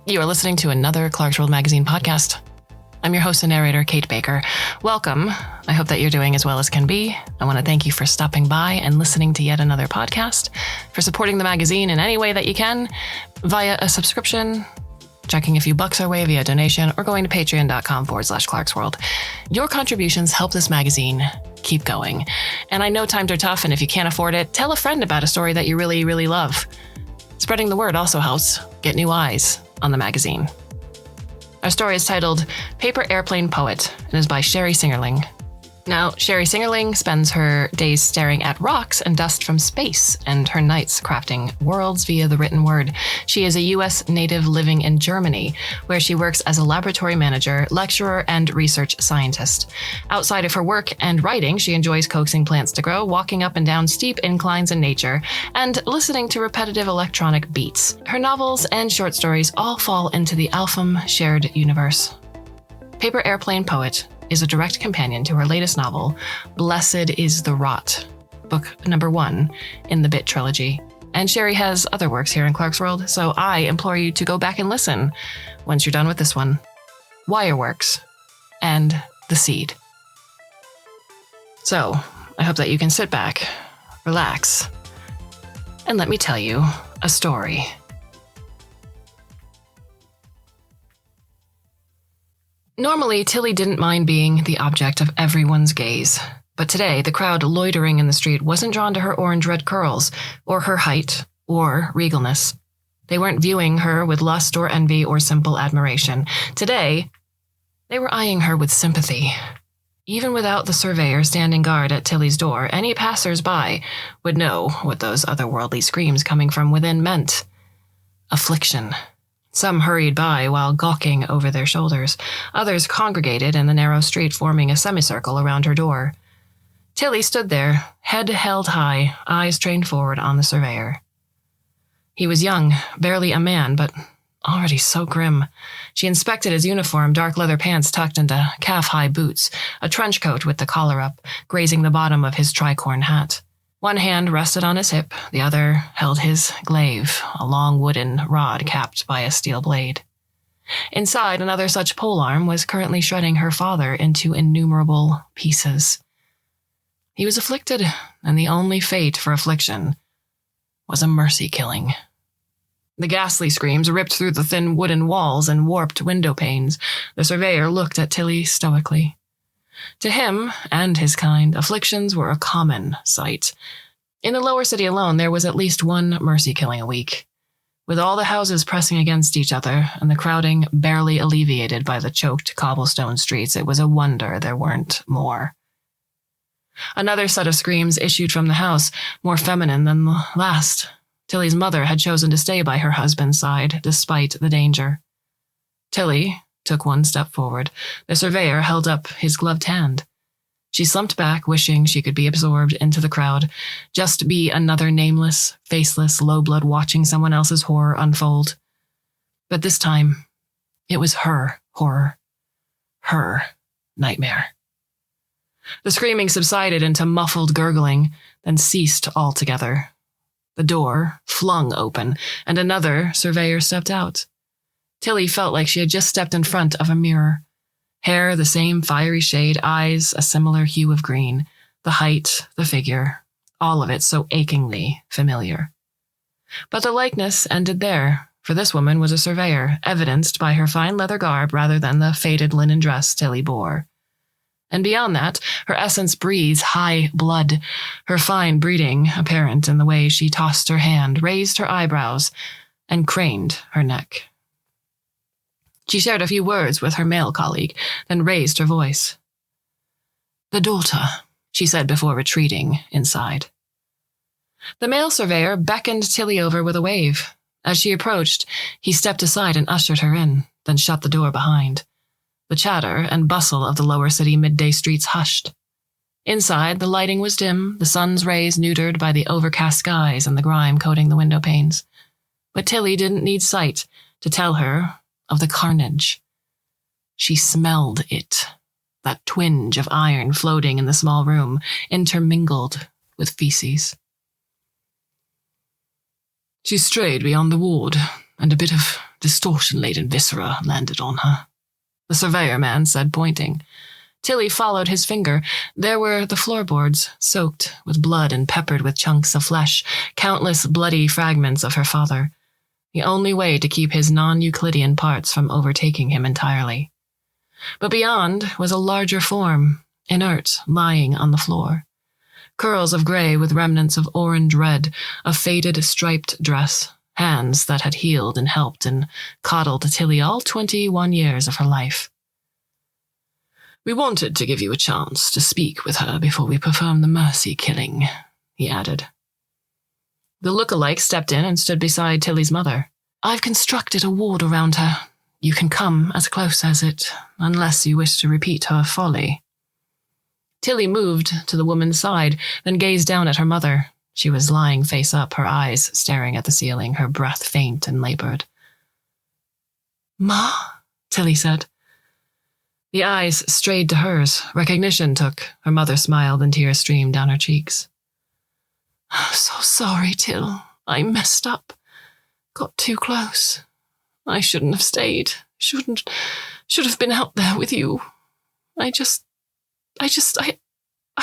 You are listening to another Clarkesworld Magazine podcast. I'm your host and narrator, Kate Baker. Welcome. I hope that you're doing as well as can be. I want to thank you for stopping by and listening to yet another podcast, for supporting the magazine in any way that you can, via a subscription, checking a few bucks our way via donation, or going to patreon.com/Clarkesworld. Your contributions help this magazine keep going. And I know times are tough, and if you can't afford it, tell a friend about a story that you really, really love. Spreading the word also helps get new eyes on the magazine. Our story is titled Paper Airplane Poet and is by Sheri Singerling. Now, Sheri Singerling spends her days staring at rocks and dust from space and her nights crafting worlds via the written word. She is a U.S. native living in Germany, where she works as a laboratory manager, lecturer, and research scientist. Outside of her work and writing, she enjoys coaxing plants to grow, walking up and down steep inclines in nature, and listening to repetitive electronic beats. Her novels and short stories all fall into the Alpham shared universe. Paper Airplane Poet is a direct companion to her latest novel, Blessed is the Rot, book number 1 in the Bit trilogy. And Sheri has other works here in Clarkesworld, so I implore you to go back and listen once you're done with this one. Wireworks and The Seed. So, I hope that you can sit back, relax, and let me tell you a story. Normally, Tilly didn't mind being the object of everyone's gaze. But today, the crowd loitering in the street wasn't drawn to her orange-red curls, or her height, or regalness. They weren't viewing her with lust or envy or simple admiration. Today, they were eyeing her with sympathy. Even without the surveyor standing guard at Tilly's door, any passers-by would know what those otherworldly screams coming from within meant. Affliction. Some hurried by while gawking over their shoulders. Others congregated in the narrow street, forming a semicircle around her door. Tilly stood there, head held high, eyes trained forward on the surveyor. He was young, barely a man, but already so grim. She inspected his uniform, dark leather pants tucked into calf-high boots, a trench coat with the collar up, grazing the bottom of his tricorn hat. One hand rested on his hip, the other held his glaive, a long wooden rod capped by a steel blade. Inside, another such polearm was currently shredding her father into innumerable pieces. He was afflicted, and the only fate for affliction was a mercy killing. The ghastly screams ripped through the thin wooden walls and warped window panes. The surveyor looked at Tilly stoically. To him and his kind, afflictions were a common sight. In the lower city alone, there was at least one mercy killing a week. With all the houses pressing against each other and the crowding barely alleviated by the choked cobblestone streets, it was a wonder there weren't more. Another set of screams issued from the house, more feminine than the last. Tilly's mother had chosen to stay by her husband's side, despite the danger. Tilly took one step forward. The surveyor held up his gloved hand. She slumped back, wishing she could be absorbed into the crowd, just be another nameless, faceless, low blood watching someone else's horror unfold. But this time, it was her horror, her nightmare. The screaming subsided into muffled gurgling, then ceased altogether. The door flung open, and another surveyor stepped out. Tilly felt like she had just stepped in front of a mirror. Hair the same fiery shade, eyes a similar hue of green, the height, the figure, all of it so achingly familiar. But the likeness ended there, for this woman was a surveyor, evidenced by her fine leather garb rather than the faded linen dress Tilly bore. And beyond that, her essence breathes high blood, her fine breeding apparent in the way she tossed her hand, raised her eyebrows, and craned her neck. She shared a few words with her male colleague, then raised her voice. "The daughter," she said before retreating inside. The male surveyor beckoned Tilly over with a wave. As she approached, he stepped aside and ushered her in, then shut the door behind. The chatter and bustle of the lower city midday streets hushed. Inside, the lighting was dim, the sun's rays neutered by the overcast skies and the grime coating the window panes. But Tilly didn't need sight to tell her of the carnage. She smelled it, that twinge of iron floating in the small room, intermingled with feces. She strayed beyond the ward, and a bit of distortion-laden viscera landed on her," the surveyor man said, pointing. Tilly followed his finger. There were the floorboards, soaked with blood and peppered with chunks of flesh, countless bloody fragments of her father. The only way to keep his non-Euclidean parts from overtaking him entirely. But beyond was a larger form, inert, lying on the floor. Curls of gray with remnants of orange-red, a faded striped dress, hands that had healed and helped and coddled Tilly all 21 years of her life. "We wanted to give you a chance to speak with her before we perform the mercy killing," he added. The look-alike stepped in and stood beside Tilly's mother. "I've constructed a ward around her. You can come as close as it, unless you wish to repeat her folly." Tilly moved to the woman's side, then gazed down at her mother. She was lying face up, her eyes staring at the ceiling, her breath faint and labored. "Ma?" Tilly said. The eyes strayed to hers. Recognition took. Her mother smiled and tears streamed down her cheeks. "So sorry, Till. I messed up. Got too close. I shouldn't have stayed. Should have been out there with you. I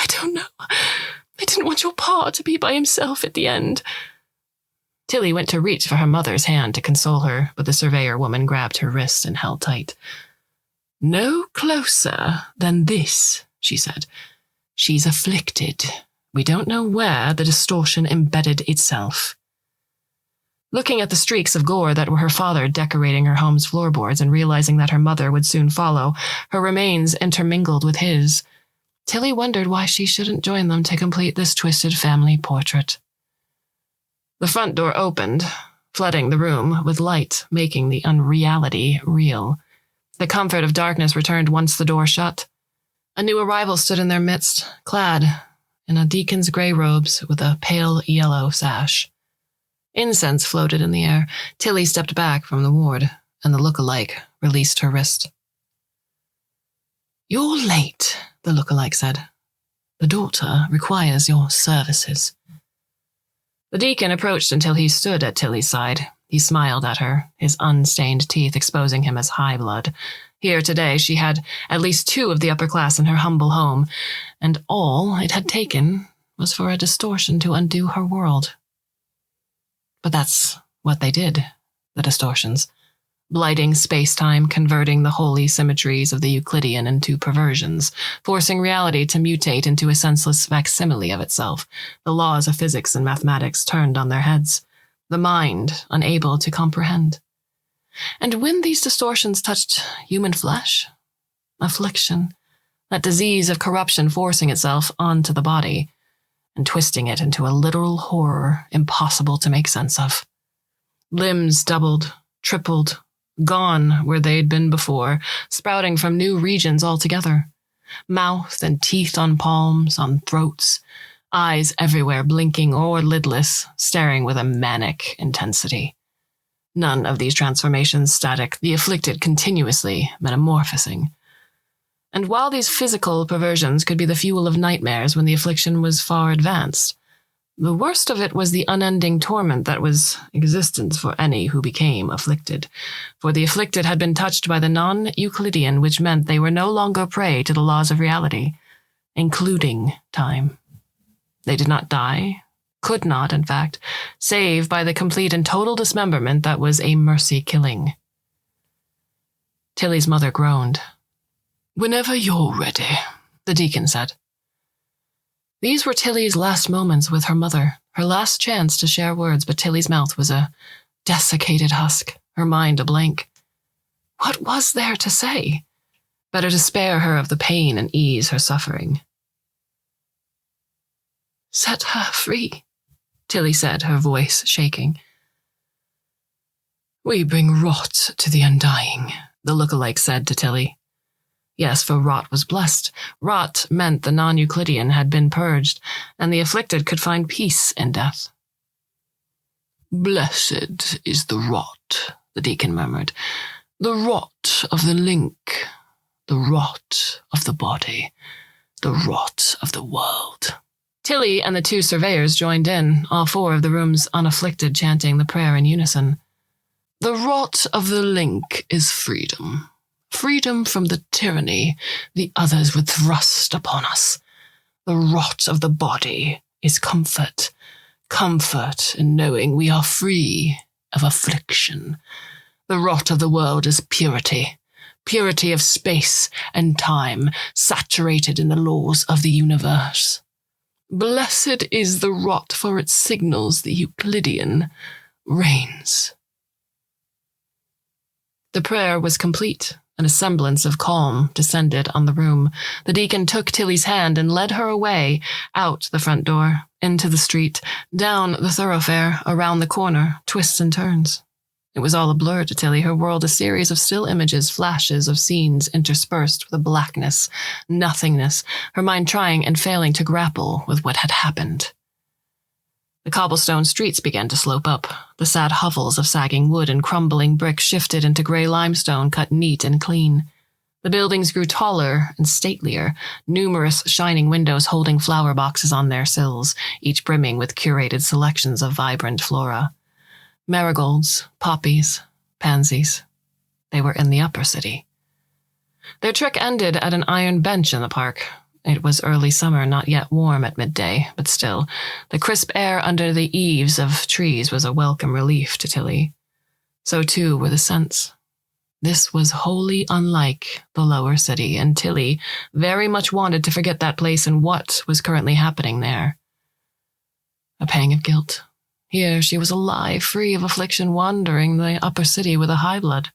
don't know. I didn't want your pa to be by himself at the end." Tilly went to reach for her mother's hand to console her, but the surveyor woman grabbed her wrist and held tight. "No closer than this," she said. "She's afflicted. We don't know where the distortion embedded itself." Looking at the streaks of gore that were her father decorating her home's floorboards and realizing that her mother would soon follow, her remains intermingled with his, Tilly wondered why she shouldn't join them to complete this twisted family portrait. The front door opened, flooding the room with light, making the unreality real. The comfort of darkness returned once the door shut. A new arrival stood in their midst, clad in a deacon's gray robes with a pale yellow sash. Incense floated in the air. Tilly stepped back from the ward, and the look-alike released her wrist. "You're late," the look-alike said. "The daughter requires your services." The deacon approached until he stood at Tilly's side. He smiled at her, his unstained teeth exposing him as high blood. Here today she had at least 2 of the upper class in her humble home, and all it had taken was for a distortion to undo her world. But that's what they did, the distortions. Blighting space-time, converting the holy symmetries of the Euclidean into perversions, forcing reality to mutate into a senseless facsimile of itself, the laws of physics and mathematics turned on their heads, the mind unable to comprehend. And when these distortions touched human flesh, affliction, that disease of corruption forcing itself onto the body and twisting it into a literal horror impossible to make sense of. Limbs doubled, tripled, gone where they'd been before, sprouting from new regions altogether. Mouth and teeth on palms, on throats, eyes everywhere blinking or lidless, staring with a manic intensity. None of these transformations static, the afflicted continuously metamorphosing. And while these physical perversions could be the fuel of nightmares when the affliction was far advanced, the worst of it was the unending torment that was existence for any who became afflicted. For the afflicted had been touched by the non-Euclidean, which meant they were no longer prey to the laws of reality, including time. They did not die, could not, in fact, save by the complete and total dismemberment that was a mercy killing. Tilly's mother groaned. "Whenever you're ready," the deacon said. These were Tilly's last moments with her mother, her last chance to share words, but Tilly's mouth was a desiccated husk, her mind a blank. What was there to say? Better to spare her of the pain and ease her suffering. "Set her free," Tilly said, her voice shaking. "We bring rot to the undying," the look-alike said to Tilly. Yes, for rot was blessed. Rot meant the non-Euclidean had been purged, and the afflicted could find peace in death. "Blessed is the rot," the deacon murmured. "The rot of the link, the rot of the body, the rot of the world." Tilly and the 2 surveyors joined in, all 4 of the room's unafflicted chanting the prayer in unison. The rot of the link is freedom. Freedom from the tyranny the others would thrust upon us. The rot of the body is comfort. Comfort in knowing we are free of affliction. The rot of the world is purity. Purity of space and time, saturated in the laws of the universe. Blessed is the rot, for it signals the Euclidean reigns. The prayer was complete, and a semblance of calm descended on the room. The deacon took Tilly's hand and led her away, out the front door, into the street, down the thoroughfare, around the corner, twists and turns. It was all a blur to Tilly, her world a series of still images, flashes of scenes interspersed with a blackness, nothingness, her mind trying and failing to grapple with what had happened. The cobblestone streets began to slope up. The sad hovels of sagging wood and crumbling brick shifted into grey limestone cut neat and clean. The buildings grew taller and statelier, numerous shining windows holding flower boxes on their sills, each brimming with curated selections of vibrant flora. Marigolds, poppies, pansies. They were in the upper city. Their trek ended at an iron bench in the park. It was early summer, not yet warm at midday, but still, the crisp air under the eaves of trees was a welcome relief to Tilly. So too were the scents. This was wholly unlike the lower city, and Tilly very much wanted to forget that place and what was currently happening there. A pang of guilt. Here she was alive, free of affliction, wandering the upper city with a high blood.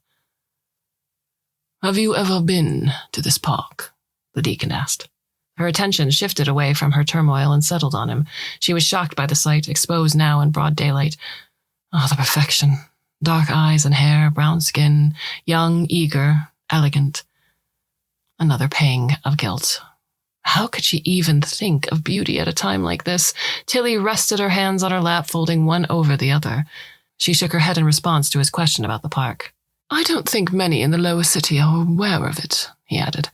"Have you ever been to this park?" the deacon asked. Her attention shifted away from her turmoil and settled on him. She was shocked by the sight, exposed now in broad daylight. Oh, the perfection. Dark eyes and hair, brown skin, young, eager, elegant. Another pang of guilt. How could she even think of beauty at a time like this? Tilly rested her hands on her lap, folding one over the other. She shook her head in response to his question about the park. "I don't think many in the lower city are aware of it," he added.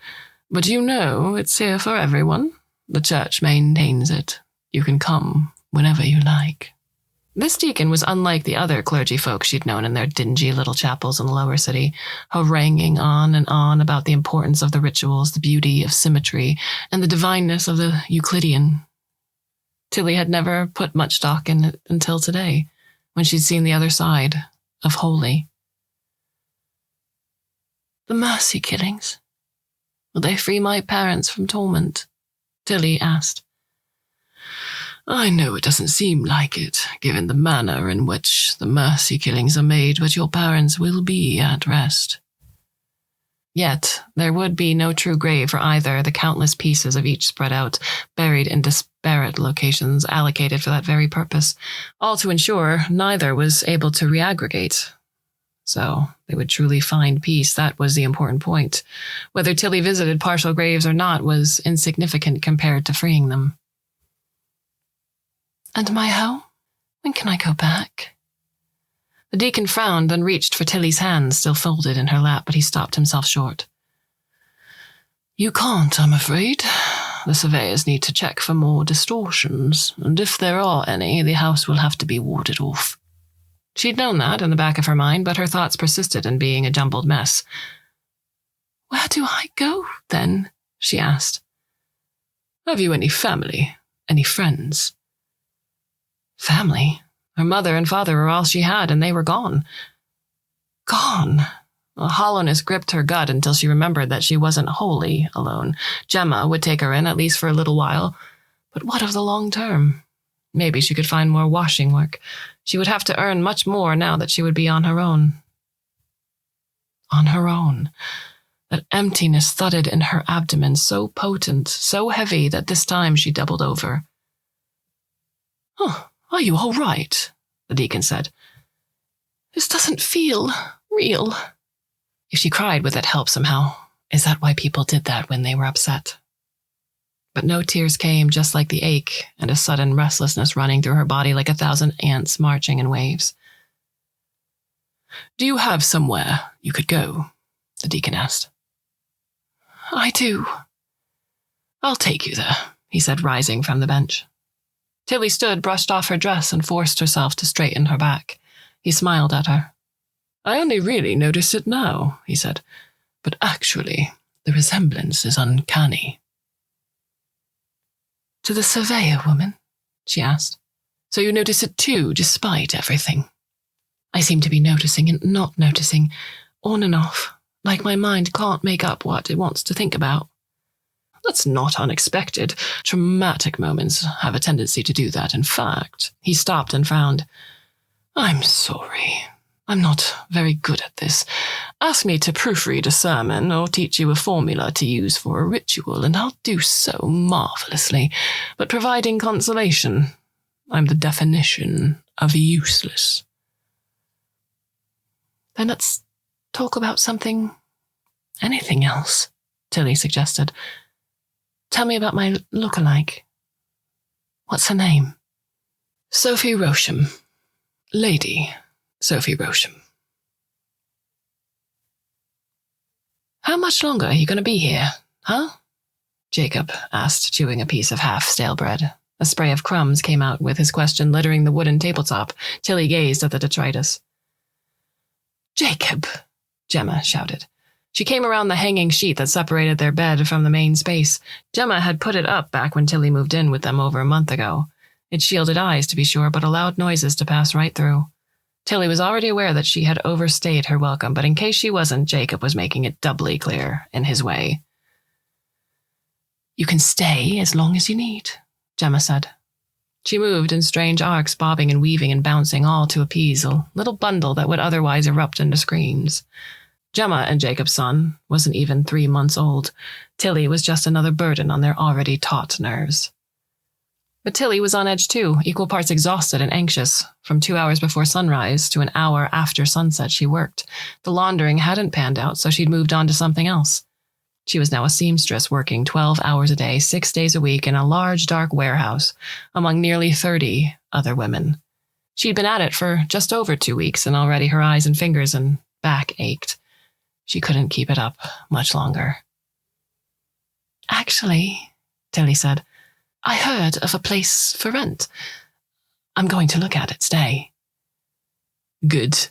"But you know it's here for everyone. The church maintains it. You can come whenever you like." This deacon was unlike the other clergy folk she'd known in their dingy little chapels in the lower city, haranguing on and on about the importance of the rituals, the beauty of symmetry, and the divineness of the Euclidean. Tilly had never put much stock in it until today, when she'd seen the other side of holy. "The mercy killings. Will they free my parents from torment?" Tilly asked. "I know it doesn't seem like it, given the manner in which the mercy killings are made, but your parents will be at rest." Yet, there would be no true grave for either, the countless pieces of each spread out, buried in disparate locations, allocated for that very purpose, all to ensure neither was able to reaggregate. So they would truly find peace. That was the important point. Whether Tilly visited partial graves or not was insignificant compared to freeing them. "And my home? When can I go back?" The deacon frowned, then reached for Tilly's hand, still folded in her lap, but he stopped himself short. "You can't, I'm afraid. The surveyors need to check for more distortions, and if there are any, the house will have to be warded off." She'd known that in the back of her mind, but her thoughts persisted in being a jumbled mess. "Where do I go, then?" she asked. "Have you any family? Any friends?" Family? Her mother and father were all she had, and they were gone. Gone? A hollowness gripped her gut until she remembered that she wasn't wholly alone. Gemma would take her in, at least for a little while. But what of the long term? Maybe she could find more washing work. She would have to earn much more now that she would be on her own. On her own. That emptiness thudded in her abdomen, so potent, so heavy that this time she doubled over. "Oh, are you all right?" the deacon said. "This doesn't feel real." If she cried, would that help somehow? Is that why people did that when they were upset? But no tears came, just like the ache and a sudden restlessness running through her body like 1,000 ants marching in waves. "Do you have somewhere you could go?" the deacon asked. "I do." "I'll take you there," he said, rising from the bench. Tilly stood, brushed off her dress, and forced herself to straighten her back. He smiled at her. I only really noticed it now, he said. But actually, the resemblance is uncanny. To the surveyor woman? She asked. So you notice it too, despite everything? I seem to be noticing and not noticing, on and off, like my mind can't make up what it wants to think about. That's not unexpected. Traumatic moments have a tendency to do that. In fact, he stopped and frowned. I'm sorry. I'm not very good at this. Ask me to proofread a sermon or teach you a formula to use for a ritual, and I'll do so marvelously. But providing consolation, I'm the definition of useless. Then let's talk about anything else, Tilly suggested. Tell me about my look-alike. What's her name? Sophie Rosham. Lady Sophie Rosham. How much longer are you going to be here, huh? Jacob asked, chewing a piece of half-stale bread. A spray of crumbs came out with his question littering the wooden tabletop. Tilly gazed at the detritus. Jacob, Gemma shouted. She came around the hanging sheet that separated their bed from the main space. Gemma had put it up back when Tilly moved in with them over a month ago. It shielded eyes, to be sure, but allowed noises to pass right through. Tilly was already aware that she had overstayed her welcome, but in case she wasn't, Jacob was making it doubly clear in his way. You can stay as long as you need, Gemma said. She moved in strange arcs, bobbing and weaving and bouncing, all to appease a little bundle that would otherwise erupt into screams. Gemma and Jacob's son wasn't even 3 months old. Tilly was just another burden on their already taut nerves. But Tilly was on edge too, equal parts exhausted and anxious. From 2 hours before sunrise to an hour after sunset she worked. The laundering hadn't panned out, so she'd moved on to something else. She was now a seamstress working 12 hours a day, 6 days a week in a large dark warehouse, among nearly 30 other women. She'd been at it for just over 2 weeks, and already her eyes and fingers and back ached. She couldn't keep it up much longer. Actually, Tilly said, I heard of a place for rent. I'm going to look at it today. Good,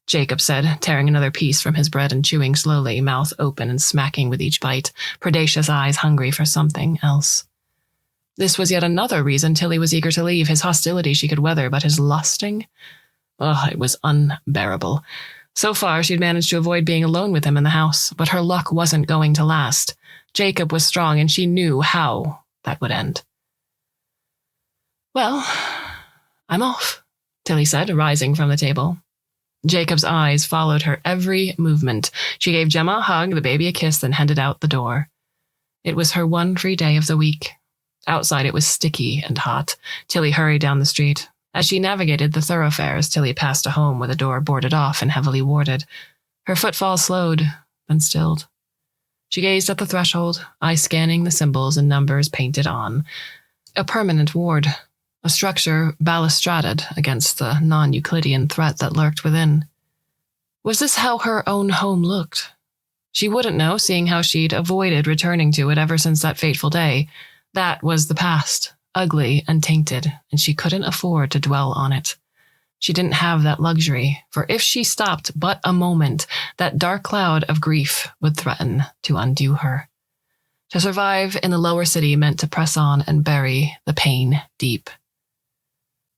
Jacob said, tearing another piece from his bread and chewing slowly, mouth open and smacking with each bite, predacious eyes hungry for something else. This was yet another reason Tilly was eager to leave. His hostility she could weather, but his lusting? Oh, it was unbearable. So far, she'd managed to avoid being alone with him in the house, but her luck wasn't going to last. Jacob was strong, and she knew how that would end. Well, I'm off, Tilly said, rising from the table. Jacob's eyes followed her every movement. She gave Gemma a hug, the baby a kiss, then headed out the door. It was her one free day of the week. Outside it was sticky and hot. Tilly hurried down the street. As she navigated the thoroughfares, Tilly passed a home with a door boarded off and heavily warded. Her footfall slowed, then stilled. She gazed at the threshold, eyes scanning the symbols and numbers painted on. A permanent ward, a structure balustraded against the non-Euclidean threat that lurked within. Was this how her own home looked? She wouldn't know, seeing how she'd avoided returning to it ever since that fateful day. That was the past, ugly and tainted, and she couldn't afford to dwell on it. She didn't have that luxury, for if she stopped but a moment, that dark cloud of grief would threaten to undo her. To survive in the lower city meant to press on and bury the pain deep.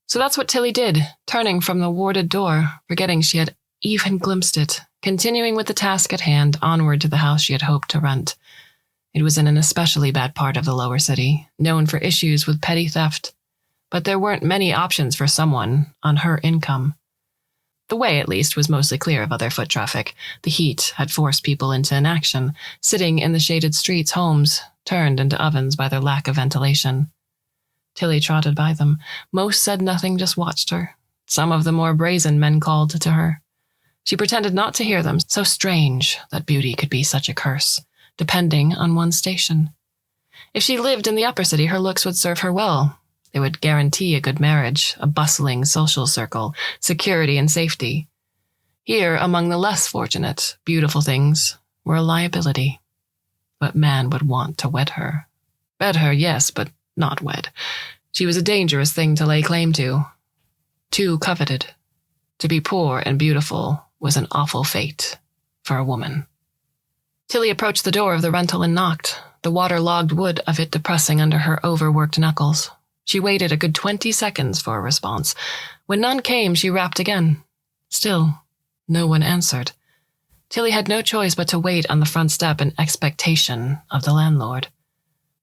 So that's what Tilly did, turning from the warded door, forgetting she had even glimpsed it, continuing with the task at hand, onward to the house she had hoped to rent. It was in an especially bad part of the lower city, known for issues with petty theft, but there weren't many options for someone on her income. The way, at least, was mostly clear of other foot traffic. The heat had forced people into inaction. Sitting in the shaded streets, homes turned into ovens by their lack of ventilation. Tilly trotted by them. Most said nothing, just watched her. Some of the more brazen men called to her. She pretended not to hear them, so strange that beauty could be such a curse, depending on one's station. If she lived in the upper city, her looks would serve her well. They would guarantee a good marriage, a bustling social circle, security and safety. Here, among the less fortunate, beautiful things were a liability. But man would want to wed her. Wed her, yes, but not wed. She was a dangerous thing to lay claim to. Too coveted. To be poor and beautiful was an awful fate for a woman. Tilly approached the door of the rental and knocked, the waterlogged wood of it depressing under her overworked knuckles. She waited a good 20 seconds for a response. When none came, she rapped again. Still, no one answered. Tilly had no choice but to wait on the front step in expectation of the landlord.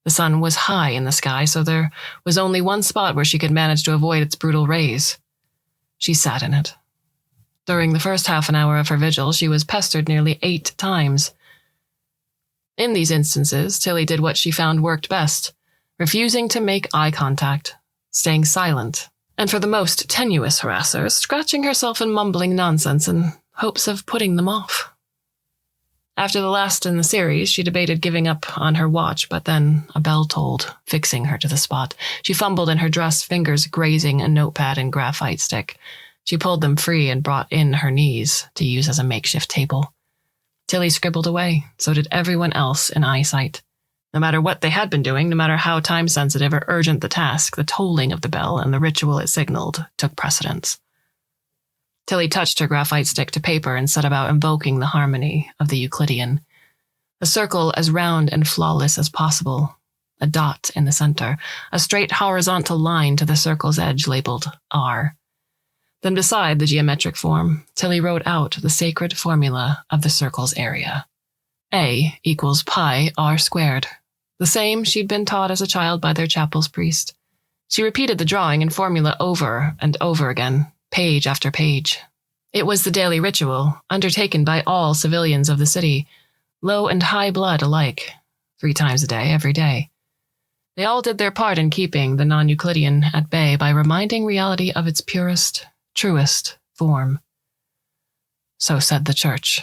The sun was high in the sky, so there was only one spot where she could manage to avoid its brutal rays. She sat in it. During the first half an hour of her vigil, she was pestered nearly 8 times. In these instances, Tilly did what she found worked best, refusing to make eye contact, staying silent, and for the most tenuous harassers, scratching herself and mumbling nonsense in hopes of putting them off. After the last in the series, she debated giving up on her watch, but then a bell tolled, fixing her to the spot. She fumbled in her dress, fingers grazing a notepad and graphite stick. She pulled them free and brought in her knees to use as a makeshift table. Tilly scribbled away, so did everyone else in eyesight. No matter what they had been doing, no matter how time-sensitive or urgent the task, the tolling of the bell and the ritual it signaled took precedence. Tilly touched her graphite stick to paper and set about invoking the harmony of the Euclidean. A circle as round and flawless as possible, a dot in the center, a straight horizontal line to the circle's edge labeled R. Then beside the geometric form, Tilly wrote out the sacred formula of the circle's area. A equals pi r squared, the same she'd been taught as a child by their chapel's priest. She repeated the drawing and formula over and over again, page after page. It was the daily ritual, undertaken by all civilians of the city, low and high blood alike, 3 times a day, every day. They all did their part in keeping the non-Euclidean at bay by reminding reality of its purest, truest form. So said the church.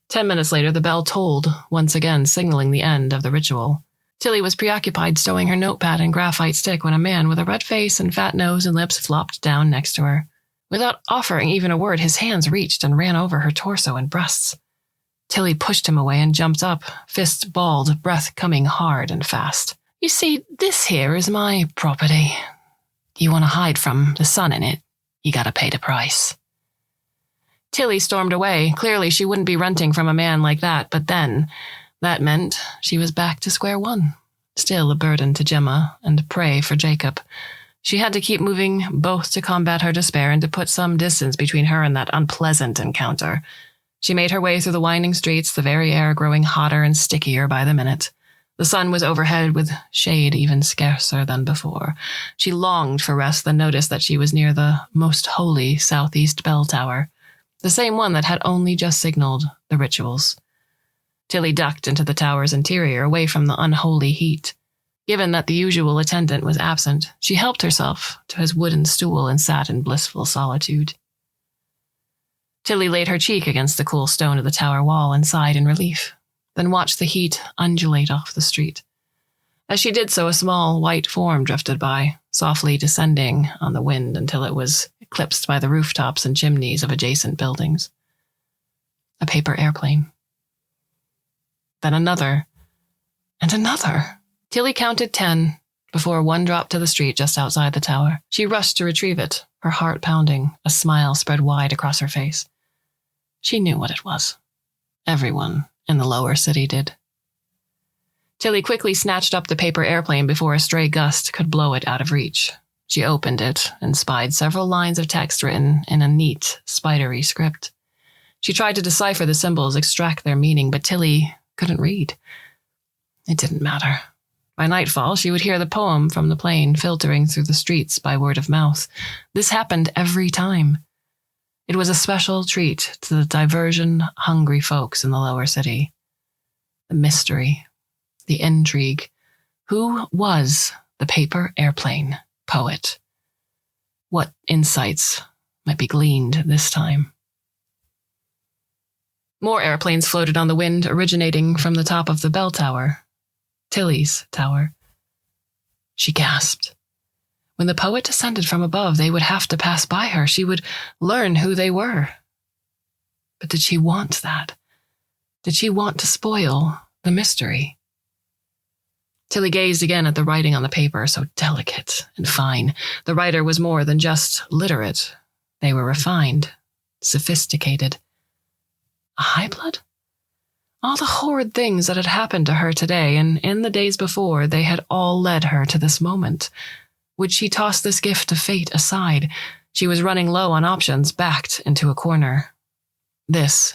10 minutes later, the bell tolled, once again signaling the end of the ritual. Tilly was preoccupied stowing her notepad and graphite stick when a man with a red face and fat nose and lips flopped down next to her. Without offering even a word, his hands reached and ran over her torso and breasts. Tilly pushed him away and jumped up, fists balled, breath coming hard and fast. "You see, this here is my property. You want to hide from the sun in it, you gotta pay the price." Tilly stormed away. Clearly, she wouldn't be renting from a man like that, but then that meant she was back to square one, still a burden to Gemma and prey for Jacob. She had to keep moving, both to combat her despair and to put some distance between her and that unpleasant encounter. She made her way through the winding streets, the very air growing hotter and stickier by the minute. The sun was overhead with shade even scarcer than before. She longed for rest, then noticed that she was near the most holy southeast bell tower, the same one that had only just signaled the rituals. Tilly ducked into the tower's interior, away from the unholy heat. Given that the usual attendant was absent, she helped herself to his wooden stool and sat in blissful solitude. Tilly laid her cheek against the cool stone of the tower wall and sighed in relief, then watched the heat undulate off the street. As she did so, a small white form drifted by, softly descending on the wind until it was eclipsed by the rooftops and chimneys of adjacent buildings. A paper airplane. Then another, and another. Tilly counted 10 before one dropped to the street just outside the tower. She rushed to retrieve it, her heart pounding, a smile spread wide across her face. She knew what it was. Everyone in the lower city did. Tilly quickly snatched up the paper airplane before a stray gust could blow it out of reach. She opened it and spied several lines of text written in a neat, spidery script. She tried to decipher the symbols, extract their meaning, but Tilly couldn't read. It didn't matter. By nightfall, she would hear the poem from the plane filtering through the streets by word of mouth. This happened every time. It was a special treat to the diversion-hungry folks in the lower city. The mystery, the intrigue. Who was the paper airplane poet? What insights might be gleaned this time? More airplanes floated on the wind, originating from the top of the bell tower. Tilly's tower. She gasped. When the poet descended from above, they would have to pass by her. She would learn who they were. But did she want that? Did she want to spoil the mystery? Tilly gazed again at the writing on the paper, so delicate and fine. The writer was more than just literate. They were refined, sophisticated. A high blood? All the horrid things that had happened to her today and in the days before, they had all led her to this moment. Would she toss this gift of fate aside? She was running low on options, backed into a corner. This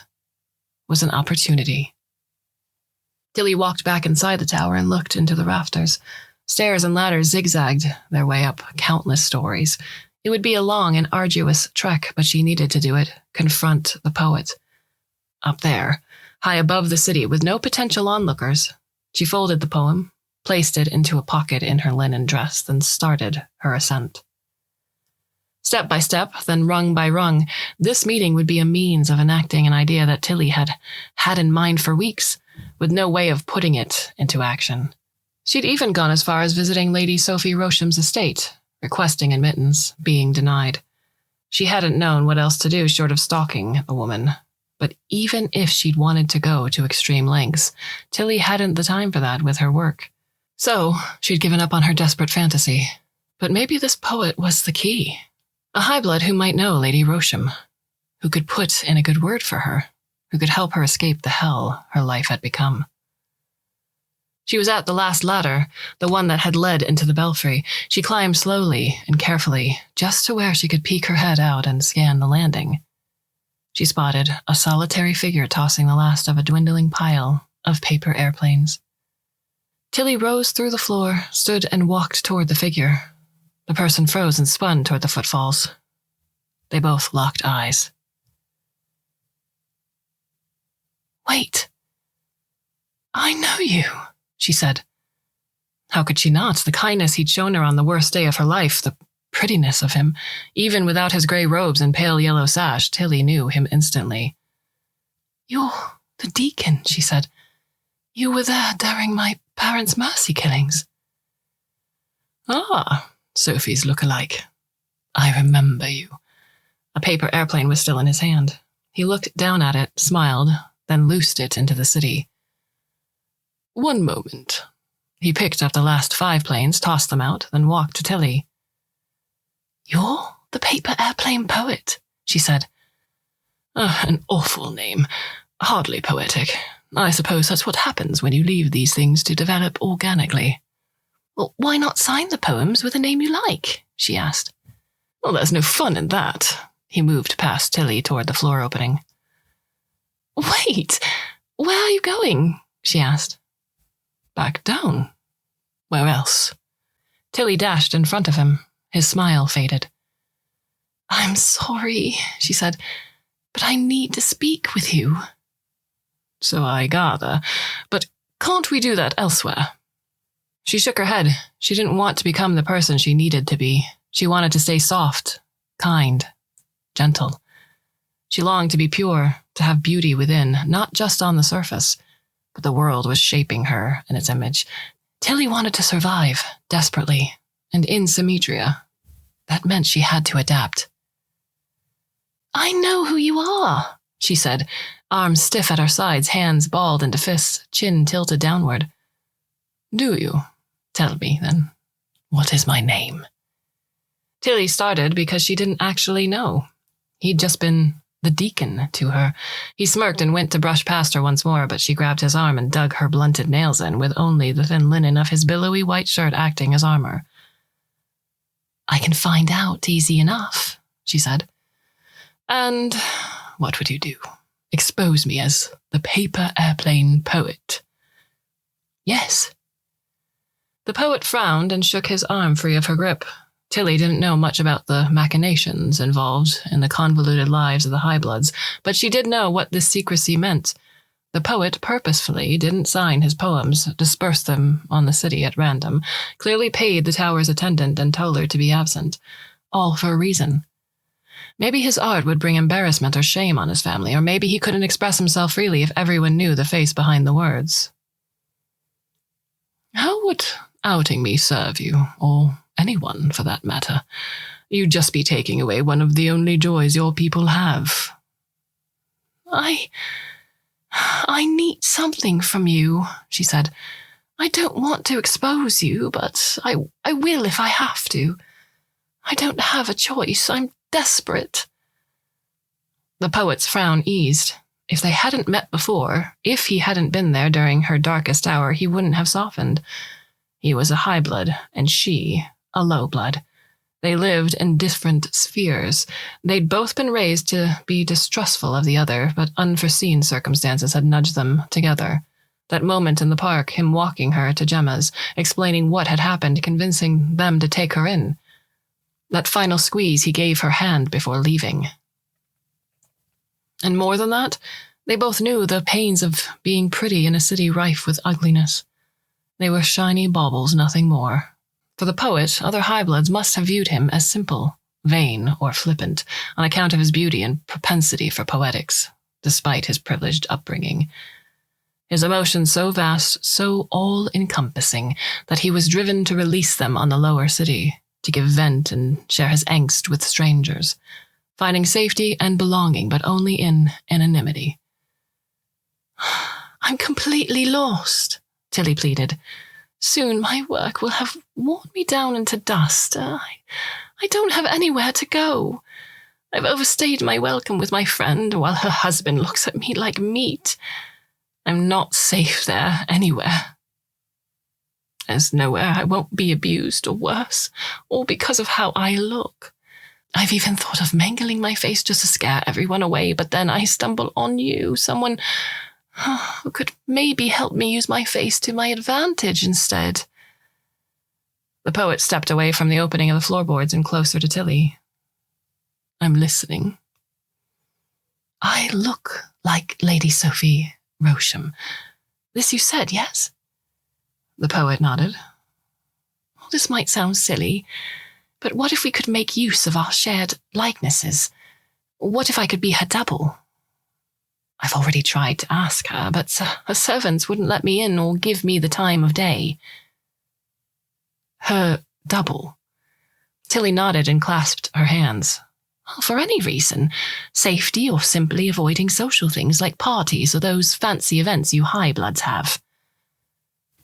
was an opportunity. Tilly walked back inside the tower and looked into the rafters. Stairs and ladders zigzagged their way up countless stories. It would be a long and arduous trek, but she needed to do it, confront the poet. Up there, high above the city, with no potential onlookers, she folded the poem, placed it into a pocket in her linen dress, then started her ascent. Step by step, then rung by rung, this meeting would be a means of enacting an idea that Tilly had had in mind for weeks, with no way of putting it into action. She'd even gone as far as visiting Lady Sophie Rosham's estate, requesting admittance, being denied. She hadn't known what else to do short of stalking the woman. But even if she'd wanted to go to extreme lengths, Tilly hadn't the time for that with her work. So she'd given up on her desperate fantasy. But maybe this poet was the key. A highblood who might know Lady Rosham, who could put in a good word for her, who could help her escape the hell her life had become. She was at the last ladder, the one that had led into the belfry. She climbed slowly and carefully, just to where she could peek her head out and scan the landing. She spotted a solitary figure tossing the last of a dwindling pile of paper airplanes. Tilly rose through the floor, stood and walked toward the figure. The person froze and spun toward the footfalls. They both locked eyes. "Wait. I know you," she said. How could she not? The kindness he'd shown her on the worst day of her life, the prettiness of him. Even without his grey robes and pale yellow sash, Tilly knew him instantly. "You're the deacon," she said. "You were there during my parents' mercy killings." "Ah, Sophie's look-alike. I remember you." A paper airplane was still in his hand. He looked down at it, smiled, then loosed it into the city. "One moment." He picked up the last 5 planes, tossed them out, then walked to Tilly. "You're the paper airplane poet," she said. An awful name. Hardly poetic. I suppose that's what happens when you leave these things to develop organically." "Well, why not sign the poems with a name you like?" she asked. "Well, there's no fun in that." He moved past Tilly toward the floor opening. "Wait, where are you going?" she asked. "Back down. Where else?" Tilly dashed in front of him. His smile faded. "I'm sorry," she said, "but I need to speak with you." "So I gather. But can't we do that elsewhere?" She shook her head. She didn't want to become the person she needed to be. She wanted to stay soft, kind, gentle. She longed to be pure, to have beauty within, not just on the surface. But the world was shaping her in its image. Tilly wanted to survive, desperately, and in Symmetria. That meant she had to adapt. "I know who you are," she said, arms stiff at her sides, hands balled into fists, chin tilted downward. "Do you? Tell me, then. What is my name?" Tilly started because she didn't actually know. He'd just been the deacon to her. He smirked and went to brush past her once more, but she grabbed his arm and dug her blunted nails in, with only the thin linen of his billowy white shirt acting as armor. "I can find out easy enough," she said. "And what would you do? Expose me as the paper airplane poet?" "Yes." The poet frowned and shook his arm free of her grip. Tilly didn't know much about the machinations involved in the convoluted lives of the Highbloods, but she did know what this secrecy meant. The poet purposefully didn't sign his poems, dispersed them on the city at random, clearly paid the tower's attendant and told her to be absent. All for a reason. Maybe his art would bring embarrassment or shame on his family, or maybe he couldn't express himself freely if everyone knew the face behind the words. "How would outing me serve you, or anyone for that matter? You'd just be taking away one of the only joys your people have." I need something from you," she said. "I don't want to expose you, but I will if I have to. I don't have a choice. I'm desperate." The poet's frown eased. If they hadn't met before, if he hadn't been there during her darkest hour, he wouldn't have softened. He was a high blood, and she a low blood. They lived in different spheres. They'd both been raised to be distrustful of the other, but unforeseen circumstances had nudged them together. That moment in the park, him walking her to Gemma's, explaining what had happened, convincing them to take her in. That final squeeze he gave her hand before leaving. And more than that, they both knew the pains of being pretty in a city rife with ugliness. They were shiny baubles, nothing more. For the poet, other high-bloods must have viewed him as simple, vain, or flippant, on account of his beauty and propensity for poetics, despite his privileged upbringing. His emotions so vast, so all-encompassing, that he was driven to release them on the lower city, to give vent and share his angst with strangers, finding safety and belonging, but only in anonymity. "I'm completely lost," Tilly pleaded. "Soon my work will have worn me down into dust. I don't have anywhere to go. I've overstayed my welcome with my friend while her husband looks at me like meat. I'm not safe there anywhere. There's nowhere I won't be abused or worse, all because of how I look. I've even thought of mangling my face just to scare everyone away, but then I stumble on you, someone who could maybe help me use my face to my advantage instead." The poet stepped away from the opening of the floorboards and closer to Tilly. "I'm listening." "I look like Lady Sophie Rosham. This you said, yes?" The poet nodded. "Well, this might sound silly, but what if we could make use of our shared likenesses? What if I could be her double? I've already tried to ask her, but her servants wouldn't let me in or give me the time of day." "Her double?" Tilly nodded and clasped her hands. "For any reason. Safety or simply avoiding social things like parties or those fancy events you high-bloods have."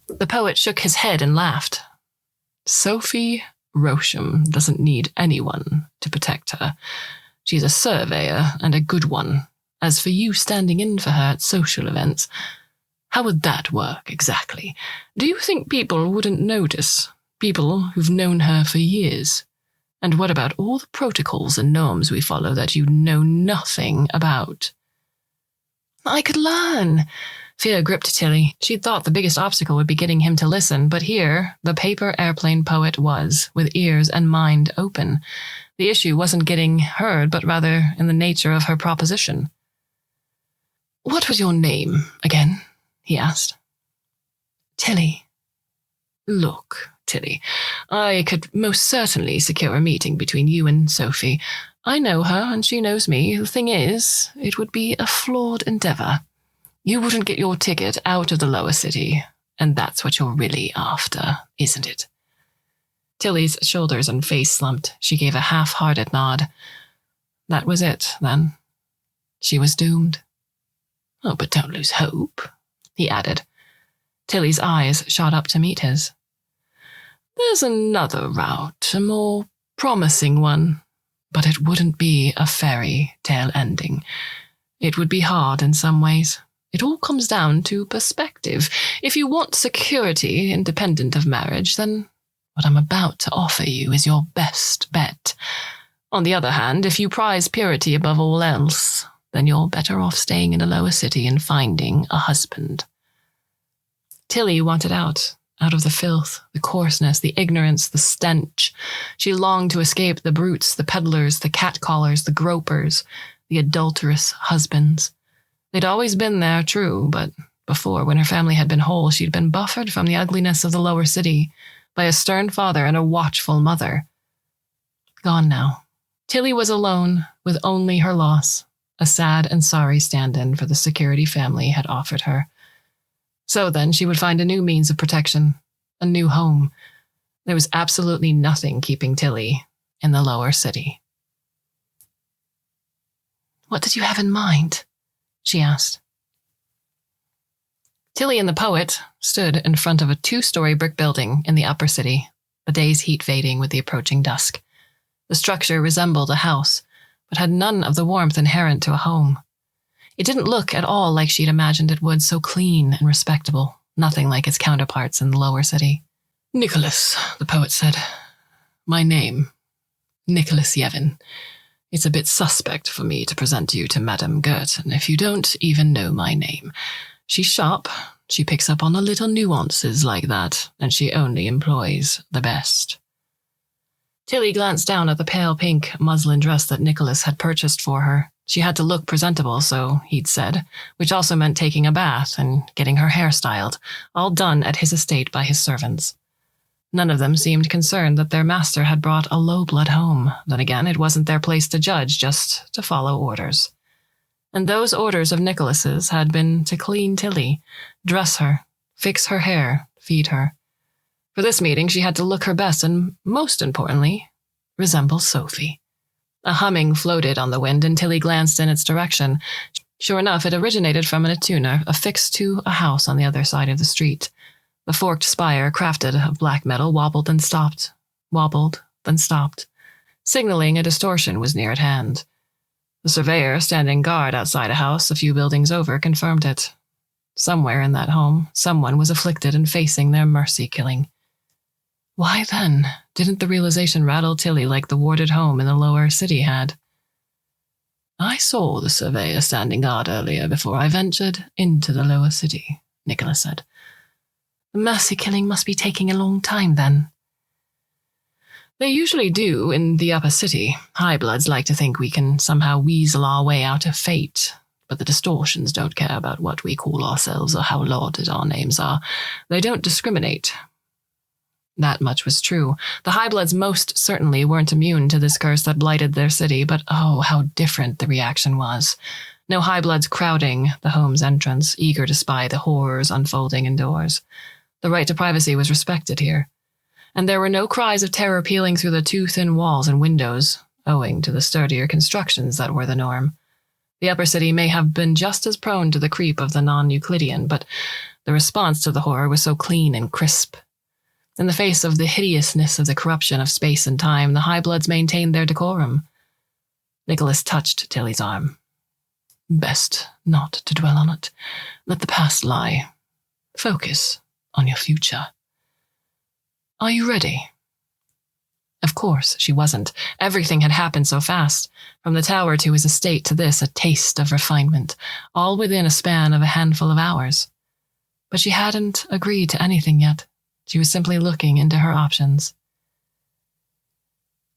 The poet shook his head and laughed. "Sophie Rosham doesn't need anyone to protect her. She's a surveyor, and a good one. As for you standing in for her at social events, how would that work exactly? Do you think people wouldn't notice? People who've known her for years? And what about all the protocols and norms we follow that you know nothing about?" "I could learn." Fear gripped Tilly. She'd thought the biggest obstacle would be getting him to listen, but here, the paper airplane poet was, with ears and mind open. The issue wasn't getting heard, but rather in the nature of her proposition. "What was your name again?" he asked. "Tilly." "Look, Tilly, I could most certainly secure a meeting between you and Sophie. I know her, and she knows me. The thing is, it would be a flawed endeavor. You wouldn't get your ticket out of the lower city, and that's what you're really after, isn't it?" Tilly's shoulders and face slumped. She gave a half-hearted nod. That was it, then. She was doomed. "Oh, but don't lose hope," he added. Tilly's eyes shot up to meet his. "There's another route, a more promising one, but it wouldn't be a fairy tale ending. It would be hard in some ways. It all comes down to perspective. If you want security independent of marriage, then what I'm about to offer you is your best bet. On the other hand, if you prize purity above all else, then you're better off staying in a lower city and finding a husband." Tilly wanted out of the filth, the coarseness, the ignorance, the stench. She longed to escape the brutes, the peddlers, the catcallers, the gropers, the adulterous husbands. They'd always been there, true, but before, when her family had been whole, she'd been buffered from the ugliness of the lower city by a stern father and a watchful mother. Gone now. Tilly was alone, with only her loss, a sad and sorry stand-in for the security family had offered her. So then she would find a new means of protection, a new home. There was absolutely nothing keeping Tilly in the lower city. "What did you have in mind?" she asked. Tilly and the poet stood in front of a 2-story brick building in the upper city, the day's heat fading with the approaching dusk. The structure resembled a house, but had none of the warmth inherent to a home. It didn't look at all like she'd imagined it would, so clean and respectable, nothing like its counterparts in the lower city. "Nicholas," the poet said. "My name, Nicholas Yevon. It's a bit suspect for me to present you to Madame Girton if you don't even know my name. She's sharp, she picks up on the little nuances like that, and she only employs the best." Tilly glanced down at the pale pink muslin dress that Nicholas had purchased for her. She had to look presentable, so he'd said, which also meant taking a bath and getting her hair styled, all done at his estate by his servants. None of them seemed concerned that their master had brought a low-blood home. Then again, it wasn't their place to judge, just to follow orders. And those orders of Nicholas's had been to clean Tilly, dress her, fix her hair, feed her. For this meeting, she had to look her best and, most importantly, resemble Sophie. A humming floated on the wind, and Tilly glanced in its direction. Sure enough, it originated from an attuna affixed to a house on the other side of the street. The forked spire, crafted of black metal, wobbled, then stopped, signaling a distortion was near at hand. The surveyor, standing guard outside a house a few buildings over, confirmed it. Somewhere in that home, someone was afflicted and facing their mercy-killing. Why then didn't the realization rattle Tilly like the warded home in the lower city had? "I saw the surveyor standing guard earlier before I ventured into the lower city," Nicholas said. "The mercy-killing must be taking a long time, then." "They usually do in the upper city. High-bloods like to think we can somehow weasel our way out of fate. But the distortions don't care about what we call ourselves or how lauded our names are. They don't discriminate." That much was true. The High-bloods most certainly weren't immune to this curse that blighted their city, but oh, how different the reaction was. No High-bloods crowding the home's entrance, eager to spy the horrors unfolding indoors. The right to privacy was respected here. And there were no cries of terror pealing through the too thin walls and windows, owing to the sturdier constructions that were the norm. The upper city may have been just as prone to the creep of the non-Euclidean, but the response to the horror was so clean and crisp. In the face of the hideousness of the corruption of space and time, the High-bloods maintained their decorum. Nicholas touched Tilly's arm. "Best not to dwell on it. Let the past lie. Focus on your future. Are you ready?" Of course, she wasn't. Everything had happened so fast. From the tower to his estate to this, a taste of refinement, all within a span of a handful of hours. But she hadn't agreed to anything yet. She was simply looking into her options.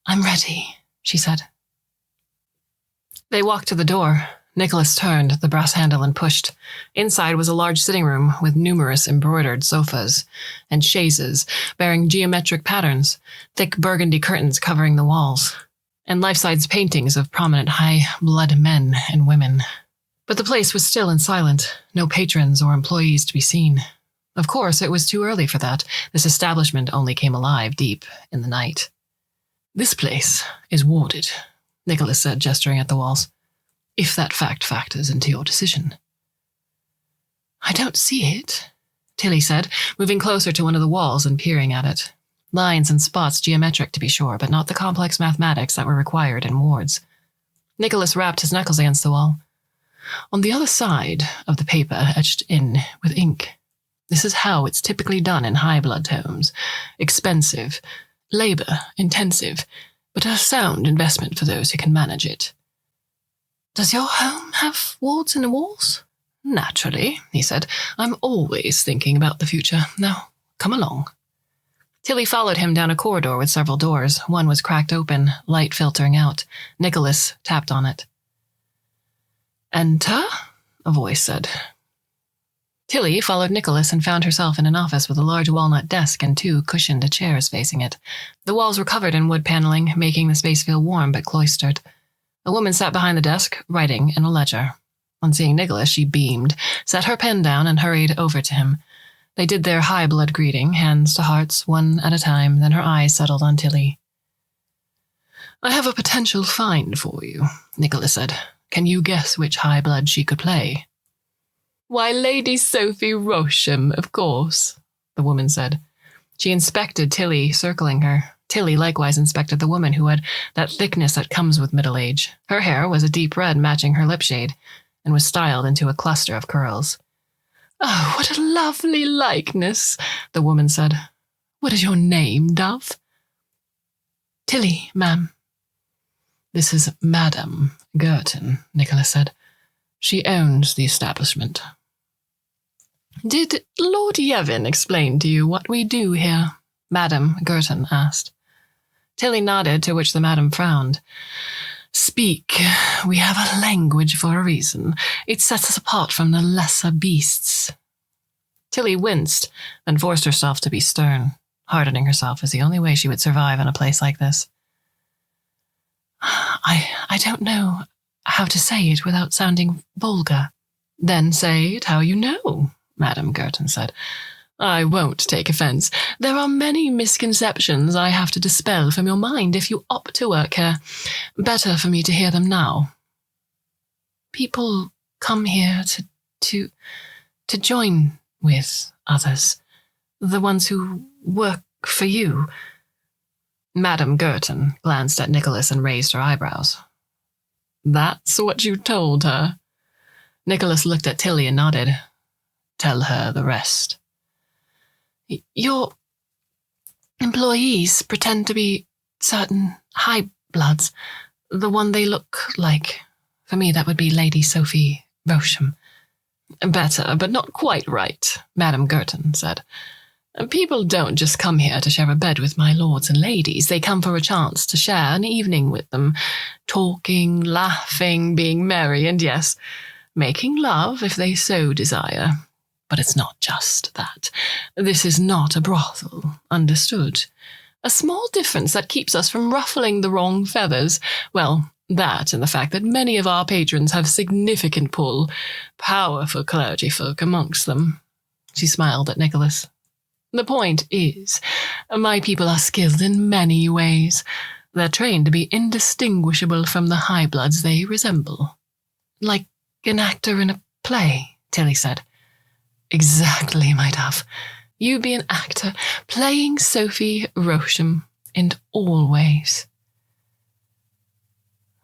"I'm ready," she said. They walked to the door. Nicholas turned the brass handle and pushed. Inside was a large sitting room with numerous embroidered sofas and chaises bearing geometric patterns, thick burgundy curtains covering the walls, and life-size paintings of prominent high-blood men and women. But the place was still and silent, no patrons or employees to be seen. Of course, it was too early for that. This establishment only came alive deep in the night. "This place is warded," Nicholas said, gesturing at the walls. "If that fact factors into your decision." "I don't see it," Tilly said, moving closer to one of the walls and peering at it. Lines and spots geometric to be sure, but not the complex mathematics that were required in wards. Nicholas rapped his knuckles against the wall. "On the other side of the paper etched in with ink. This is how it's typically done in high-blood homes. Expensive, labor-intensive, but a sound investment for those who can manage it." "Does your home have wards in the walls?" "Naturally," he said. "I'm always thinking about the future. Now, come along." Tilly followed him down a corridor with several doors. One was cracked open, light filtering out. Nicholas tapped on it. "Enter," a voice said. Tilly followed Nicholas and found herself in an office with a large walnut desk and 2 cushioned chairs facing it. The walls were covered in wood paneling, making the space feel warm but cloistered. A woman sat behind the desk, writing in a ledger. On seeing Nicholas, she beamed, set her pen down, and hurried over to him. They did their high-blood greeting, hands to hearts, one at a time, then her eyes settled on Tilly. "I have a potential find for you," Nicholas said. "Can you guess which high-blood she could play?" "Why, Lady Sophie Rosham, of course," the woman said. She inspected Tilly, circling her. Tilly likewise inspected the woman, who had that thickness that comes with middle age. Her hair was a deep red, matching her lip shade. and was styled into a cluster of curls. "Oh, what a lovely likeness," the woman said. "What is your name, Dove?" "Tilly, ma'am." "This is Madame Girton," Nicholas said. "She owns the establishment." "Did Lord Yevon explain to you what we do here?" Madame Girton asked. Tilly nodded, to which the madam frowned. "Speak. We have a language for a reason. It sets us apart from the lesser beasts." Tilly winced, then forced herself to be stern. Hardening herself was the only way she would survive in a place like this. I don't know how to say it without sounding vulgar." "Then say it how you know," Madame Girton said. "I won't take offense. There are many misconceptions I have to dispel from your mind if you opt to work here. Better for me to hear them now." "People come here to join with others, the ones who work for you." Madame Girton glanced at Nicholas and raised her eyebrows. "That's what you told her?" Nicholas looked at Tilly and nodded. "Tell her the rest." "Your employees pretend to be certain high bloods, the one they look like. For me, that would be Lady Sophie Rosham." "Better, but not quite right," Madame Girton said. "People don't just come here to share a bed with my lords and ladies. They come for a chance to share an evening with them, talking, laughing, being merry, and yes, making love if they so desire. But it's not just that. This is not a brothel, understood? A small difference that keeps us from ruffling the wrong feathers. Well, that and the fact that many of our patrons have significant pull, powerful clergy folk amongst them." She smiled at Nicholas. "The point is, my people are skilled in many ways. They're trained to be indistinguishable from the high bloods they resemble." "Like an actor in a play," Tilly said. "Exactly, my dove. You be an actor, playing Sophie Rosham in all ways."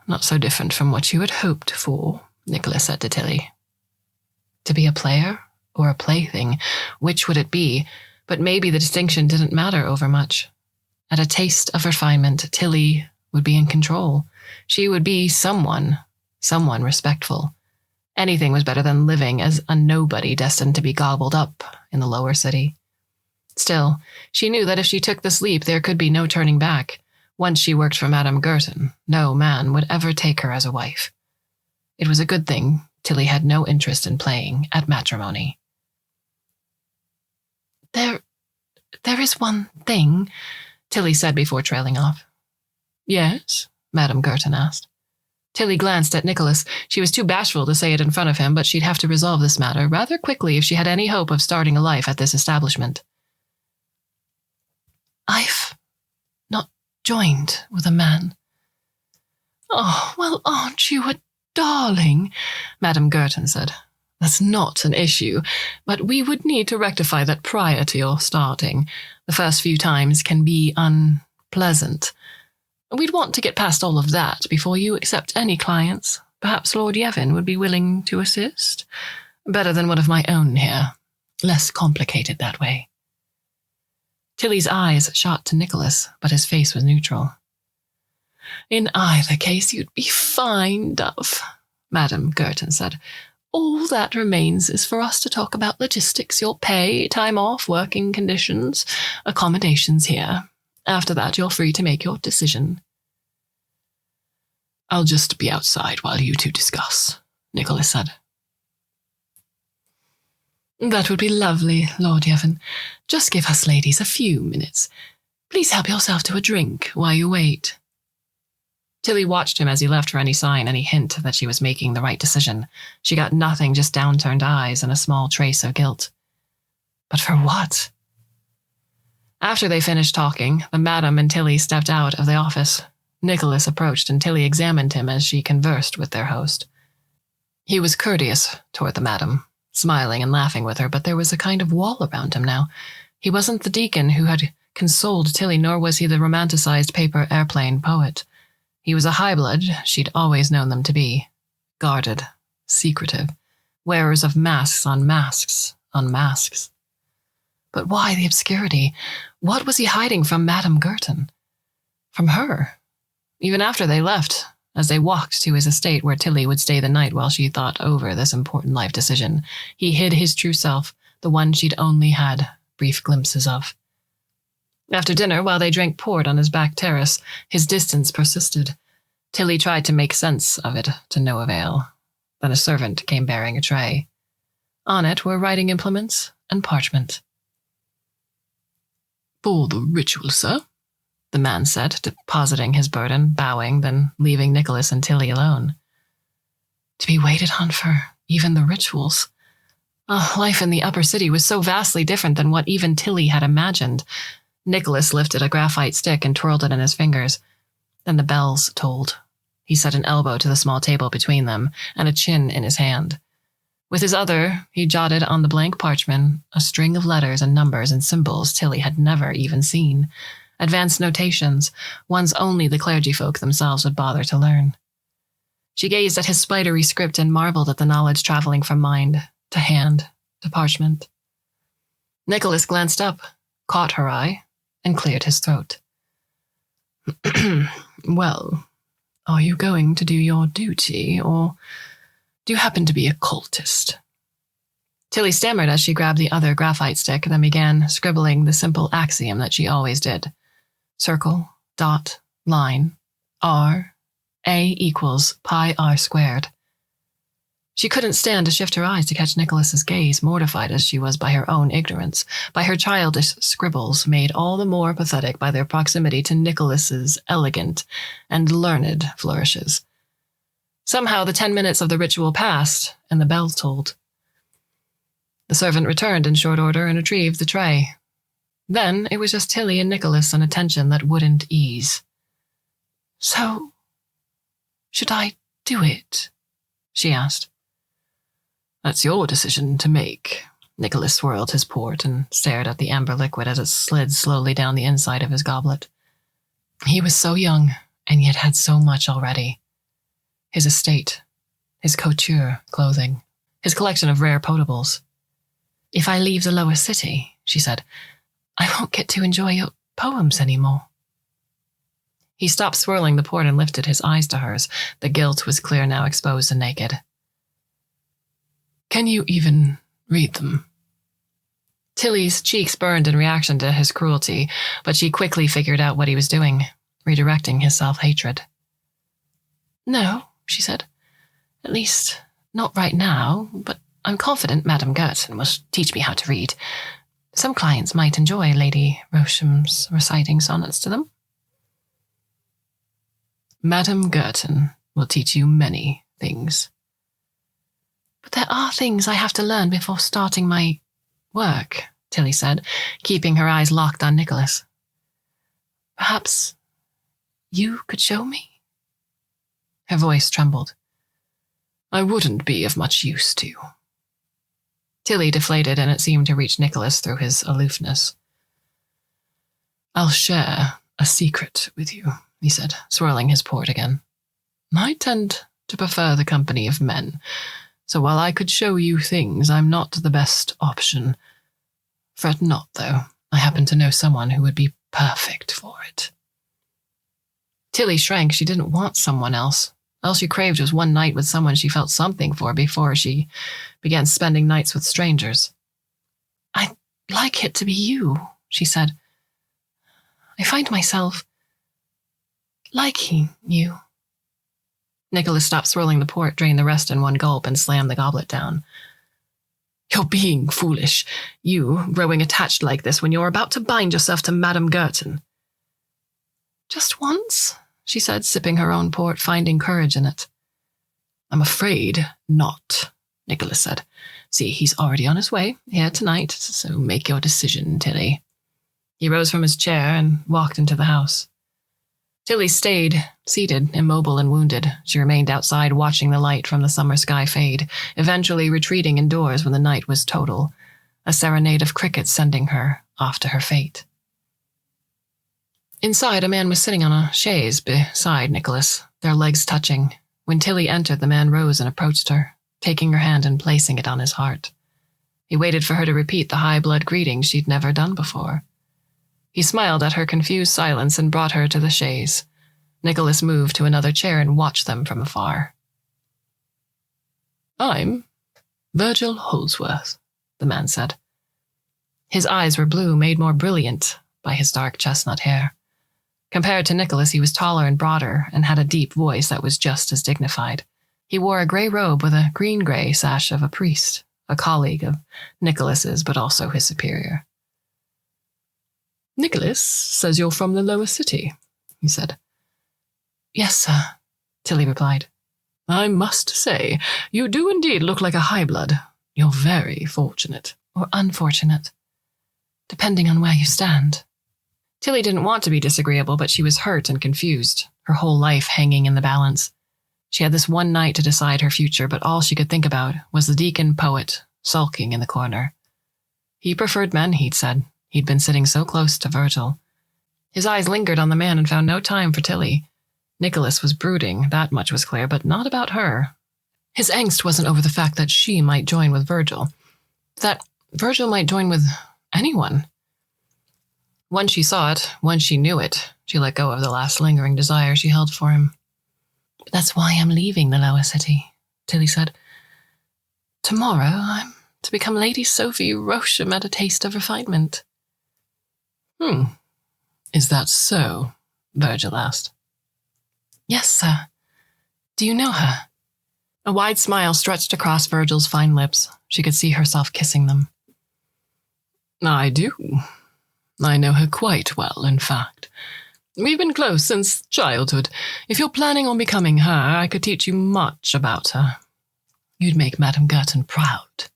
"Not so different from what you had hoped for," Nicholas said to Tilly. To be a player or a plaything, which would it be? But maybe the distinction didn't matter overmuch. At a taste of refinement, Tilly would be in control. She would be someone respectful. Anything was better than living as a nobody destined to be gobbled up in the lower city. Still, she knew that if she took this leap, there could be no turning back. Once she worked for Madame Girton, no man would ever take her as a wife. It was a good thing Tilly had no interest in playing at matrimony. There is one thing," Tilly said before trailing off. "Yes?" Madame Girton asked. Tilly glanced at Nicholas. She was too bashful to say it in front of him, but she'd have to resolve this matter rather quickly if she had any hope of starting a life at this establishment. "I've not joined with a man." "Oh, well, aren't you a darling?" Madame Girton said. "That's not an issue, but we would need to rectify that prior to your starting. The first few times can be unpleasant. We'd want to get past all of that before you accept any clients. Perhaps Lord Yevon would be willing to assist. Better than one of my own here. Less complicated that way." Tilly's eyes shot to Nicholas, but his face was neutral. "In either case, you'd be fine, Dove," Madame Girton said. "All that remains is for us to talk about logistics, your pay, time off, working conditions, accommodations here. After that, you're free to make your decision." "I'll just be outside while you two discuss," Nicholas said. "That would be lovely, Lord Yevon. Just give us ladies a few minutes. Please help yourself to a drink while you wait." Tilly watched him as he left for any sign, any hint that she was making the right decision. She got nothing, just downturned eyes and a small trace of guilt. But for what? After they finished talking, the madam and Tilly stepped out of the office. Nicholas approached and Tilly examined him as she conversed with their host. He was courteous toward the madam, smiling and laughing with her, but there was a kind of wall around him now. He wasn't the deacon who had consoled Tilly, nor was he the romanticized paper airplane poet. He was a high blood she'd always known them to be, guarded secretive, wearers of masks on masks on masks. But why the obscurity? What was he hiding from Madame Girton? From her? Even after they left, as they walked to his estate where Tilly would stay the night while she thought over this important life decision, he hid his true self, the one she'd only had brief glimpses of. After dinner, while they drank port on his back terrace, his distance persisted. Tilly tried to make sense of it, to no avail. Then a servant came bearing a tray. On it were writing implements and parchment. "For the ritual, sir," the man said, depositing his burden, bowing, then leaving Nicholas and Tilly alone. To be waited on for even the rituals. Life in the upper city was so vastly different than what even Tilly had imagined. Nicholas lifted a graphite stick and twirled it in his fingers. Then the bells tolled. He set an elbow to the small table between them and a chin in his hand. With his other, he jotted on the blank parchment a string of letters and numbers and symbols Tilly had never even seen. Advanced notations, ones only the clergy folk themselves would bother to learn. She gazed at his spidery script and marveled at the knowledge traveling from mind to hand to parchment. Nicholas glanced up, caught her eye, and cleared his throat. "Well, are you going to do your duty, or do you happen to be a cultist?" Tilly stammered as she grabbed the other graphite stick, then began scribbling the simple axiom that she always did. Circle, dot, line, R, A equals pi r squared. She couldn't stand to shift her eyes to catch Nicholas's gaze, mortified as she was by her own ignorance, by her childish scribbles, made all the more pathetic by their proximity to Nicholas's elegant and learned flourishes. Somehow the 10 minutes of the ritual passed, and the bell tolled. The servant returned in short order and retrieved the tray. Then it was just Tilly and Nicholas and a tension that wouldn't ease. "So, should I do it?" she asked. "That's your decision to make." Nicholas swirled his port and stared at the amber liquid as it slid slowly down the inside of his goblet. He was so young, and yet had so much already. His estate, his couture clothing, his collection of rare potables. "If I leave the lower city," she said, "I won't get to enjoy your poems anymore." He stopped swirling the port and lifted his eyes to hers. The gilt was clear now, exposed and naked. "Can you even read them?" Tilly's cheeks burned in reaction to his cruelty, but she quickly figured out what he was doing, redirecting his self-hatred. "No," she said. "At least, not right now, but I'm confident Madame Girton will teach me how to read. Some clients might enjoy Lady Rosham's reciting sonnets to them." "Madame Girton will teach you many things." "But there are things I have to learn before starting my work," Tilly said, keeping her eyes locked on Nicholas. "Perhaps you could show me?" Her voice trembled. "I wouldn't be of much use to you." Tilly deflated, and it seemed to reach Nicholas through his aloofness. "I'll share a secret with you," he said, swirling his port again. "I tend to prefer the company of men, so while I could show you things, I'm not the best option. Fret not, though. I happen to know someone who would be perfect for it." Tilly shrank. She didn't want someone else. All she craved was one night with someone she felt something for before she began spending nights with strangers. "I'd like it to be you," she said. "I find myself liking you." Nicholas stopped swirling the port, drained the rest in one gulp, and slammed the goblet down. "You're being foolish. You growing attached like this when you're about to bind yourself to Madame Girton." "Just once," she said, sipping her own port, finding courage in it. "I'm afraid not," Nicholas said. "See, he's already on his way here tonight, so make your decision, Tilly." He rose from his chair and walked into the house. Tilly stayed, seated, immobile and wounded. She remained outside watching the light from the summer sky fade, eventually retreating indoors when the night was total, a serenade of crickets sending her off to her fate. Inside, a man was sitting on a chaise beside Nicholas, their legs touching. When Tilly entered, the man rose and approached her, taking her hand and placing it on his heart. He waited for her to repeat the high-blood greeting she'd never done before. He smiled at her confused silence and brought her to the chaise. Nicholas moved to another chair and watched them from afar. "I'm Virgil Holdsworth," the man said. His eyes were blue, made more brilliant by his dark chestnut hair. Compared to Nicholas, he was taller and broader and had a deep voice that was just as dignified. He wore a gray robe with a green-gray sash of a priest, a colleague of Nicholas's, but also his superior. "Nicholas says you're from the lower city," he said. "Yes, sir," Tilly replied. "I must say, you do indeed look like a high-blood. You're very fortunate." "Or unfortunate, depending on where you stand." Tilly didn't want to be disagreeable, but she was hurt and confused, her whole life hanging in the balance. She had this one night to decide her future, but all she could think about was the deacon poet sulking in the corner. He preferred men, he'd said. He'd been sitting so close to Virgil. His eyes lingered on the man and found no time for Tilly. Nicholas was brooding, that much was clear, but not about her. His angst wasn't over the fact that she might join with Virgil. That Virgil might join with anyone. Once she saw it, once she knew it, she let go of the last lingering desire she held for him. "That's why I'm leaving the lower city," Tilly said. "Tomorrow I'm to become Lady Sophie Rocham at a taste of refinement." Is that so?" Virgil asked. "Yes, sir. Do you know her?" A wide smile stretched across Virgil's fine lips. She could see herself kissing them. "I do. I know her quite well, in fact. We've been close since childhood. If you're planning on becoming her, I could teach you much about her. You'd make Madame Girton proud."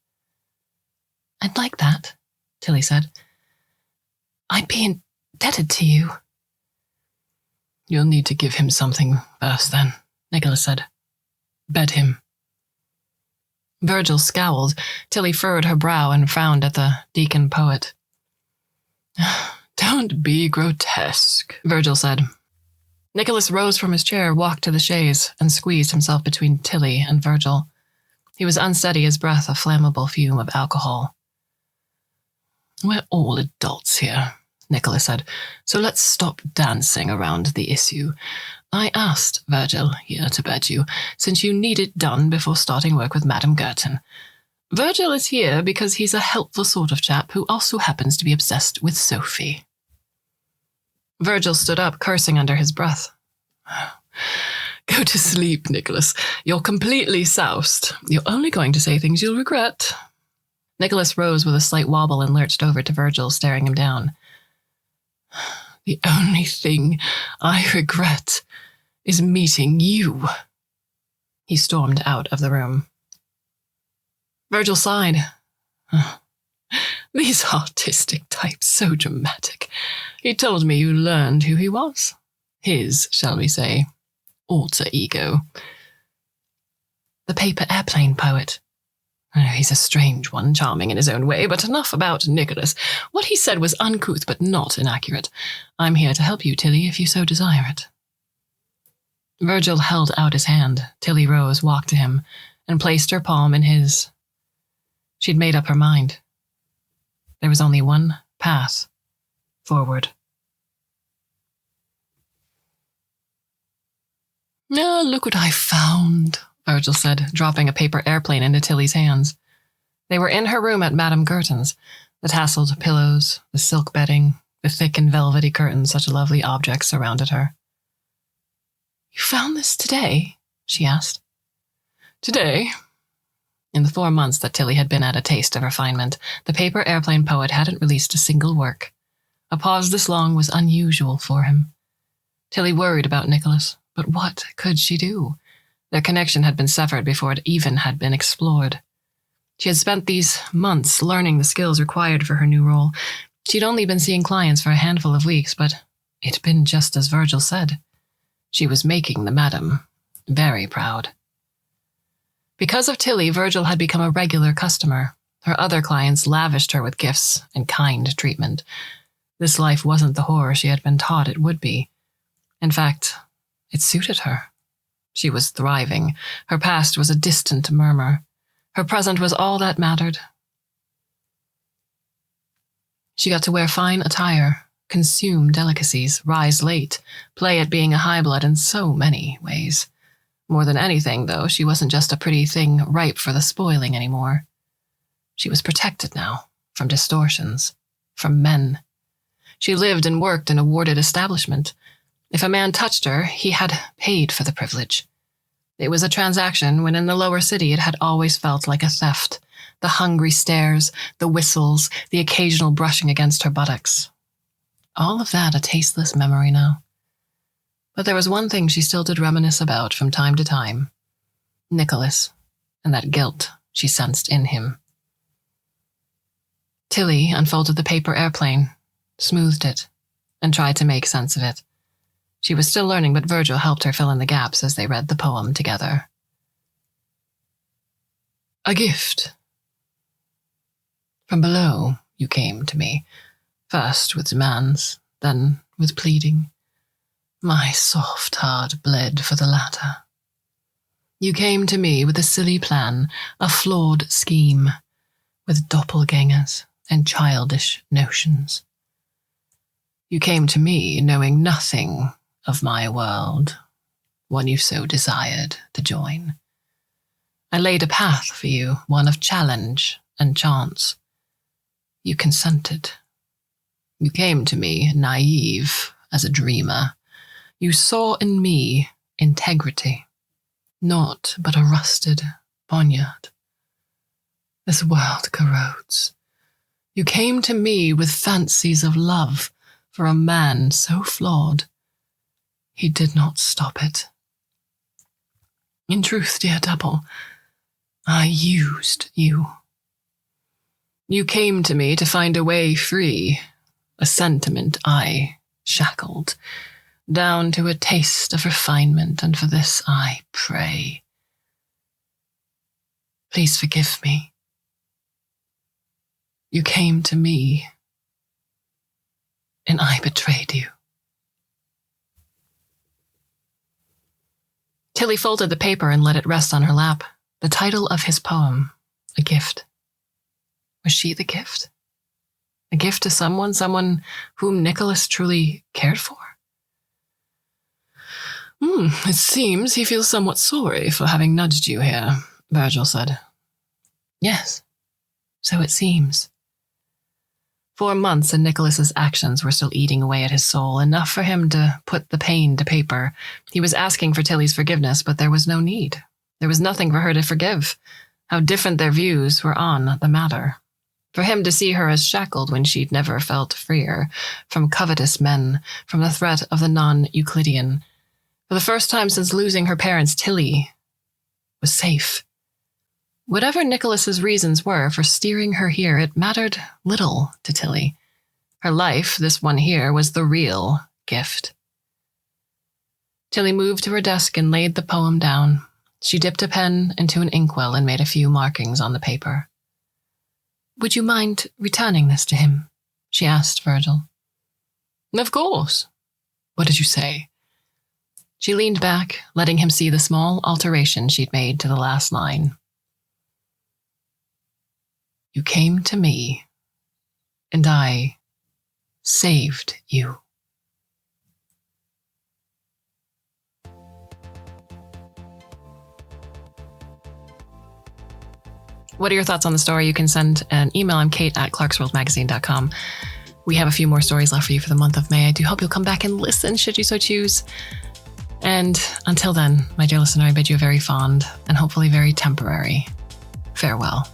"I'd like that," Tilly said. "I'd be indebted to you." "You'll need to give him something first, then," Nicholas said. "Bed him." Virgil scowled. Tilly furrowed her brow and frowned at the deacon poet. "Don't be grotesque," Virgil said. Nicholas rose from his chair, walked to the chaise, and squeezed himself between Tilly and Virgil. He was unsteady, his breath a flammable fume of alcohol. "We're all adults here," Nicholas said, "so let's stop dancing around the issue. I asked Virgil here to bed you, since you need it done before starting work with Madame Girton. Virgil is here because he's a helpful sort of chap who also happens to be obsessed with Sophie." Virgil stood up, cursing under his breath. "Go to sleep, Nicholas. You're completely soused. You're only going to say things you'll regret." Nicholas rose with a slight wobble and lurched over to Virgil, staring him down. "The only thing I regret is meeting you." He stormed out of the room. Virgil sighed. "These artistic types, so dramatic. He told me you learned who he was. His, shall we say, alter ego." "The paper airplane poet." "He's a strange one, charming in his own way, but enough about Nicholas. What he said was uncouth but not inaccurate. I'm here to help you, Tilly, if you so desire it." Virgil held out his hand. Tilly rose, walked to him, and placed her palm in his. She'd made up her mind. There was only one path forward. "Ah, look what I found," Virgil said, dropping a paper airplane into Tilly's hands. They were in her room at Madame Girton's, the tasseled pillows, the silk bedding, the thick and velvety curtains, such lovely objects surrounded her. "You found this today?" she asked. "Today?" In the 4 months that Tilly had been at a taste of refinement, the paper airplane poet hadn't released a single work. A pause this long was unusual for him. Tilly worried about Nicholas, but what could she do? Their connection had been severed before it even had been explored. She had spent these months learning the skills required for her new role. She'd only been seeing clients for a handful of weeks, but it'd been just as Virgil said. She was making the madam very proud. Because of Tilly, Virgil had become a regular customer. Her other clients lavished her with gifts and kind treatment. This life wasn't the horror she had been taught it would be. In fact, it suited her. She was thriving. Her past was a distant murmur. Her present was all that mattered. She got to wear fine attire, consume delicacies, rise late, play at being a high blood in so many ways. More than anything, though, she wasn't just a pretty thing ripe for the spoiling anymore. She was protected now, from distortions, from men. She lived and worked in a warded establishment. If a man touched her, he had paid for the privilege. It was a transaction when in the lower city it had always felt like a theft. The hungry stares, the whistles, the occasional brushing against her buttocks. All of that a tasteless memory now. But there was one thing she still did reminisce about from time to time. Nicholas, and that guilt she sensed in him. Tilly unfolded the paper airplane, smoothed it, and tried to make sense of it. She was still learning, but Virgil helped her fill in the gaps as they read the poem together. A gift. From below you came to me, first with demands, then with pleading. My soft heart bled for the latter. You came to me with a silly plan, a flawed scheme, with doppelgangers and childish notions. You came to me knowing nothing of my world, one you so desired to join. I laid a path for you, one of challenge and chance. You consented. You came to me naive as a dreamer. You saw in me integrity, naught but a rusted poniard. This world corrodes. You came to me with fancies of love for a man so flawed. He did not stop it. In truth, dear double, I used you. You came to me to find a way free, a sentiment I shackled, down to a taste of refinement, and for this I pray. Please forgive me. You came to me, and I betrayed you. Tilly folded the paper and let it rest on her lap. The title of his poem, A Gift. Was she the gift? A gift to someone whom Nicholas truly cared for? It seems he feels somewhat sorry for having nudged you here, Virgil said. Yes, so it seems. 4 months and Nicholas's actions were still eating away at his soul, enough for him to put the pain to paper. He was asking for Tilly's forgiveness, but there was no need. There was nothing for her to forgive. How different their views were on the matter. For him to see her as shackled when she'd never felt freer, from covetous men, from the threat of the non-Euclidean. For the first time since losing her parents, Tilly was safe. Whatever Nicholas's reasons were for steering her here, it mattered little to Tilly. Her life, this one here, was the real gift. Tilly moved to her desk and laid the poem down. She dipped a pen into an inkwell and made a few markings on the paper. Would you mind returning this to him? She asked Virgil. Of course. What did you say? She leaned back, letting him see the small alteration she'd made to the last line. You came to me, and I saved you. What are your thoughts on the story? You can send an email. I'm Kate at Clarkesworldmagazine.com. We have a few more stories left for you for the month of May. I do hope you'll come back and listen, should you so choose. And until then, my dear listener, I bid you a very fond and hopefully very temporary farewell.